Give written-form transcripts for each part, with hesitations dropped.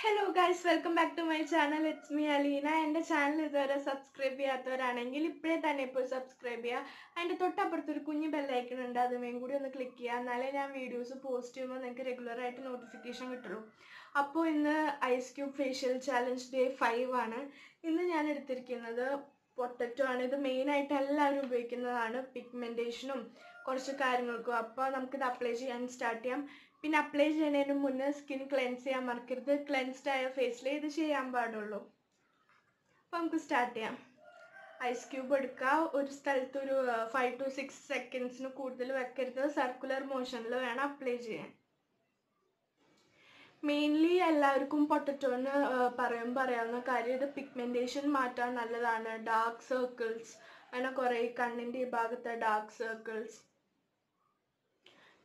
Hello guys, welcome back to my channel. It's me Aleena. And channel is a subscribe cheyathavaranengil ippole thanne ipo subscribe cheya. And thotappurathu oru kunju bell icon undu adu men koodi onu click cheya. Nale njan videos post cheyumbol ninge regular aayittu notification kittullu. Appo innu ice cube facial challenge day 5 aanu. Innu njan eduthirikkunnathu potato aanu. Idu main aayittu ellavarum upayogikkannathaanu pigmentation കുറച്ച് കാര്യങ്ങൾക്കും. അപ്പോൾ നമുക്കിത് apply ചെയ്യാൻ start ചെയ്യാം. പിന്നെ apply ചെയ്യുന്നതിന് മുന്നേ skin cleanse ചെയ്യാൻ മറക്കരുത്. ക്ലെൻസ്ഡ് ആയ ഫേസിൽ ഇത് ചെയ്യാൻ പാടുള്ളൂ. അപ്പോൾ നമുക്ക് സ്റ്റാർട്ട് ചെയ്യാം. ഐസ് ക്യൂബ് എടുക്കുക. ഒരു സ്ഥലത്ത് ഒരു 5 to 6 സെക്കൻഡ്സിന് കൂടുതൽ വെക്കരുത്. സർക്കുലർ മോഷനിൽ വേണം അപ്ലൈ ചെയ്യാൻ. മെയിൻലി എല്ലാവർക്കും പൊട്ടറ്റോന്ന് പറയാവുന്ന കാര്യം ഇത് പിഗ്മെൻറ്റേഷൻ മാറ്റാൻ നല്ലതാണ്. ഡാർക്ക് സർക്കിൾസ് അങ്ങനെ കുറേ കണ്ണിൻ്റെ ഈ ഭാഗത്തെ ഡാർക്ക് സർക്കിൾസ്,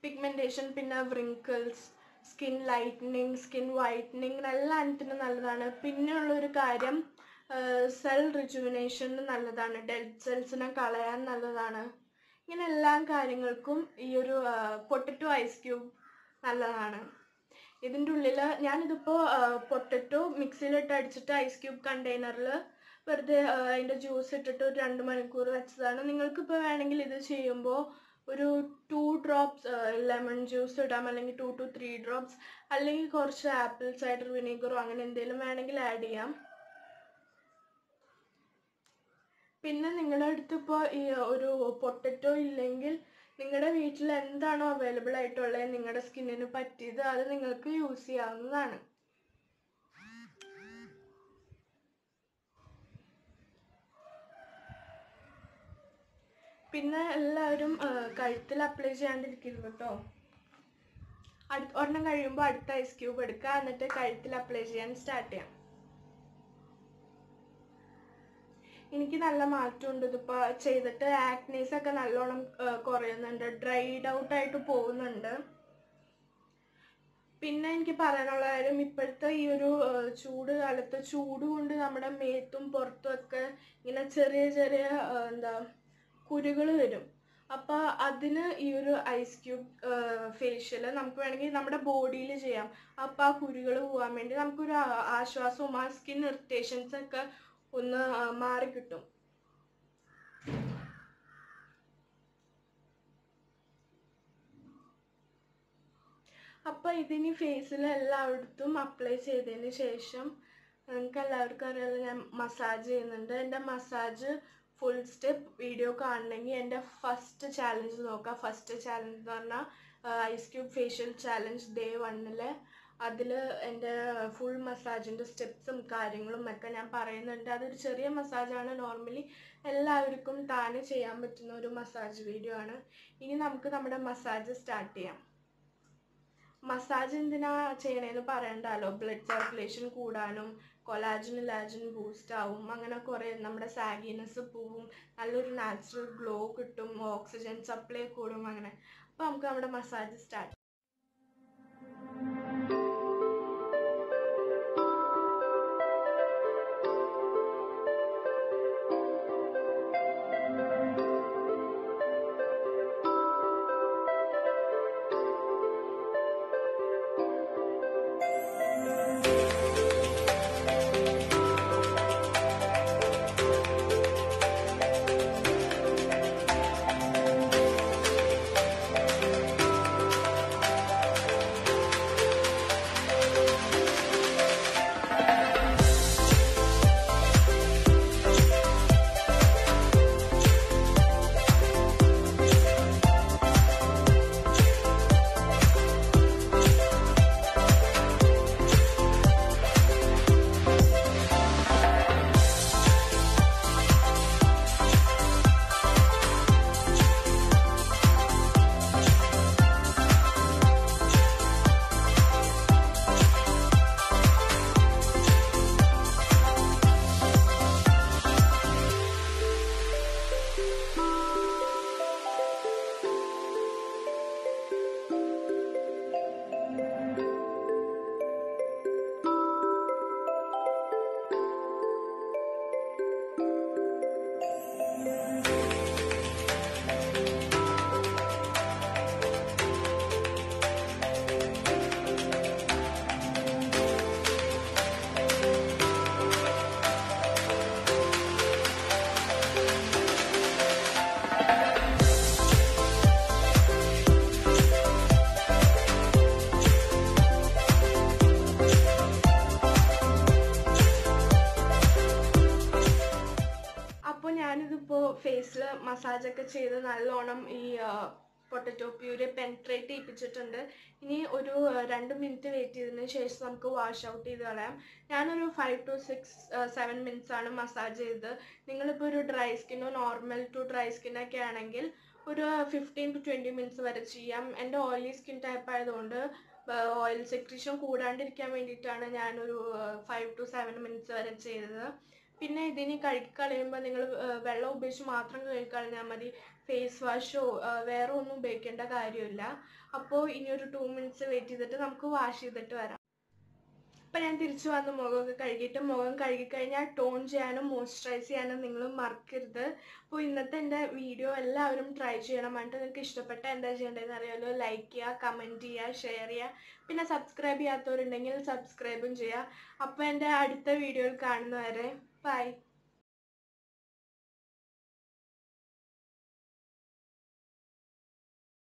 പിഗ്മെൻറ്റേഷൻ, പിന്നെ wrinkles, skin lightening, skin whitening എല്ലാത്തിനും നല്ലതാണ്. പിന്നെയുള്ളൊരു കാര്യം സെൽ റിജുവിനേഷന് നല്ലതാണ്. ഡെഡ് സെൽസിനെ കളയാൻ നല്ലതാണ്. ഇങ്ങനെ എല്ലാ കാര്യങ്ങൾക്കും ഈ ഒരു പൊട്ടറ്റോ ഐസ് ക്യൂബ് നല്ലതാണ്. ഇതിൻ്റെ ഉള്ളിൽ ഞാനിതിപ്പോൾ പൊട്ടറ്റോ മിക്സിയിലിട്ട് അടിച്ചിട്ട് ഐസ് ക്യൂബ് കണ്ടെയ്നറിൽ വെറുതെ അതിൻ്റെ ജ്യൂസ് ഇട്ടിട്ട് ഒരു 2 മണിക്കൂർ വെച്ചതാണ്. നിങ്ങൾക്കിപ്പോൾ വേണമെങ്കിൽ ഇത് ചെയ്യുമ്പോൾ ഒരു 2 drops ലെമൺ ജ്യൂസ് ഇടാം, അല്ലെങ്കിൽ 2 to 3 drops, അല്ലെങ്കിൽ കുറച്ച് ആപ്പിൾ സൈഡർ വിനീഗറോ അങ്ങനെ എന്തെങ്കിലും വേണമെങ്കിൽ ആഡ് ചെയ്യാം. പിന്നെ നിങ്ങളുടെ അടുത്ത് ഇപ്പോൾ ഈ ഒരു പൊട്ടറ്റോ ഇല്ലെങ്കിൽ നിങ്ങളുടെ വീട്ടിൽ എന്താണോ അവൈലബിൾ ആയിട്ടുള്ളത് നിങ്ങളുടെ സ്കിന്നിന് പറ്റിയത് അത് നിങ്ങൾക്ക് യൂസ് ചെയ്യാവുന്നതാണ്. പിന്നെ എല്ലാവരും കഴുത്തിൽ അപ്ലൈ ചെയ്യാണ്ടിരിക്കരുത് കേട്ടോ. ഒരെണ്ണം കഴിയുമ്പോൾ അടുത്ത ഐസ് ക്യൂബ് എടുക്കുക, എന്നിട്ട് കഴുത്തിൽ അപ്ലൈ ചെയ്യാൻ സ്റ്റാർട്ട് ചെയ്യാം. എനിക്ക് നല്ല മാറ്റമുണ്ട് ഇതിപ്പോൾ ചെയ്തിട്ട്. ആക്നീസ് ഒക്കെ നല്ലോണം കുറയുന്നുണ്ട്, ഡ്രൈഡ് ഔട്ട് ആയിട്ട് പോകുന്നുണ്ട്. പിന്നെ എനിക്ക് പറയാനുള്ള കാര്യം, ഇപ്പോഴത്തെ ഈ ഒരു ചൂട് കാലത്ത് ചൂട് കൊണ്ട് നമ്മുടെ മേത്തും പുറത്തും ഒക്കെ ഇങ്ങനെ ചെറിയ ചെറിയ കുരുകൾ വരും. അപ്പോൾ അതിന് ഈ ഒരു ഐസ് ക്യൂബ് ഫേഷ്യൽ നമുക്ക് വേണമെങ്കിൽ നമ്മുടെ ബോഡിയിൽ ചെയ്യാം. അപ്പോൾ ആ കുരുകൾ പോകാൻ വേണ്ടി നമുക്കൊരു ആശ്വാസവും ആ സ്കിൻ ഇറിറ്റേഷൻസ് ഒക്കെ ഒന്ന് മാറിക്കിട്ടും. അപ്പോൾ ഇതിന് ഫേസിൽ എല്ലായിടത്തും അപ്ലൈ ചെയ്തതിന് ശേഷം നിങ്ങൾക്ക് എല്ലാവർക്കും അറിയാതെ ഞാൻ മസാജ് ചെയ്യുന്നുണ്ട്. എൻ്റെ മസാജ് ഫുൾ സ്റ്റെപ്പ് വീഡിയോ കാണണമെങ്കിൽ എൻ്റെ ഫസ്റ്റ് ചാലഞ്ച് നോക്കാം. ഫസ്റ്റ് ചാലഞ്ച് എന്ന് പറഞ്ഞാൽ ice cube facial challenge day 1 അതിൽ എൻ്റെ ഫുൾ മസാജിൻ്റെ സ്റ്റെപ്സും കാര്യങ്ങളും ഒക്കെ ഞാൻ പറയുന്നുണ്ട്. അതൊരു ചെറിയ മസാജാണ്, നോർമലി എല്ലാവർക്കും താനെ ചെയ്യാൻ പറ്റുന്ന ഒരു മസാജ് വീഡിയോ ആണ്. ഇനി നമുക്ക് നമ്മുടെ മസാജ് സ്റ്റാർട്ട് ചെയ്യാം. മസാജ് എന്തിനാ ചെയ്യണേന്ന് പറയണ്ടല്ലോ. ബ്ലഡ് സർക്കുലേഷൻ കൂടാനും കൊളാജൻ ഇലാജൻ ബൂസ്റ്റ് ആവും, അങ്ങനെ കുറേ നമ്മുടെ സാഗിനെസ് പോവും, നല്ലൊരു നാച്ചുറൽ ഗ്ലോ കിട്ടും, ഓക്സിജൻ സപ്ലൈ കൂടും അങ്ങനെ. അപ്പോൾ നമുക്ക് നമ്മുടെ മസാജ് സ്റ്റാർട്ട്. ഞാനിപ്പോൾ ഫേസിൽ മസാജൊക്കെ ചെയ്ത് നല്ലോണം ഈ പൊട്ടറ്റോ പ്യൂരി പെൻട്രേറ്റ് ചെയ്യിപ്പിച്ചിട്ടുണ്ട്. ഇനി ഒരു 2 മിനിറ്റ് വെയിറ്റ് ചെയ്തതിന് ശേഷം നമുക്ക് വാഷ് ഔട്ട് ചെയ്ത് കളയാം. ഞാനൊരു 5 to 7 മിനിറ്റ്സ് ആണ് മസാജ് ചെയ്തത്. നിങ്ങളിപ്പോൾ ഒരു ഡ്രൈ സ്കിന്നോ നോർമൽ ടു ഡ്രൈ സ്കിന്നൊക്കെ ആണെങ്കിൽ ഒരു 15 to 20 മിനിറ്റ്സ് വരെ ചെയ്യാം. എൻ്റെ ഓയിലി സ്കിൻ ടൈപ്പ് ആയതുകൊണ്ട് ഓയിൽ സെക്രീഷൻ കൂടാണ്ടിരിക്കാൻ വേണ്ടിയിട്ടാണ് ഞാനൊരു 5 to 7 മിനിറ്റ്സ് വരെ ചെയ്തത്. പിന്നെ ഇതിന് കഴുകിക്കളയുമ്പോൾ നിങ്ങൾ വെള്ളം ഉപയോഗിച്ച് മാത്രം കഴുകിക്കളഞ്ഞാൽ മതി. ഫേസ് വാഷോ വേറെ ഒന്നും ഉപയോഗിക്കേണ്ട കാര്യമില്ല. അപ്പോൾ ഇനി ഒരു 2 മിനിറ്റ്സ് വെയിറ്റ് ചെയ്തിട്ട് നമുക്ക് വാഷ് ചെയ്തിട്ട് വരാം. അപ്പം ഞാൻ തിരിച്ചു വന്ന് മുഖമൊക്കെ കഴുകിയിട്ട് മുഖം കഴുകിക്കഴിഞ്ഞാൽ ടോൺ ചെയ്യാനും മോയ്സ്ചറൈസ് ചെയ്യാനും നിങ്ങൾ മറക്കരുത്. അപ്പോൾ ഇന്നത്തെ എൻ്റെ വീഡിയോ എല്ലാവരും ട്രൈ ചെയ്യണം. എന്നിട്ട് നിങ്ങൾക്ക് ഇഷ്ടപ്പെട്ട എന്താ ചെയ്യേണ്ടതെന്ന് അറിയാമല്ലോ. ലൈക്ക് ചെയ്യുക, കമൻറ്റ് ചെയ്യുക, ഷെയർ ചെയ്യുക. പിന്നെ സബ്സ്ക്രൈബ് ചെയ്യാത്തവരുണ്ടെങ്കിൽ സബ്സ്ക്രൈബും ചെയ്യുക. അപ്പോൾ എൻ്റെ അടുത്ത വീഡിയോയിൽ കാണുന്നവരെ ബൈ.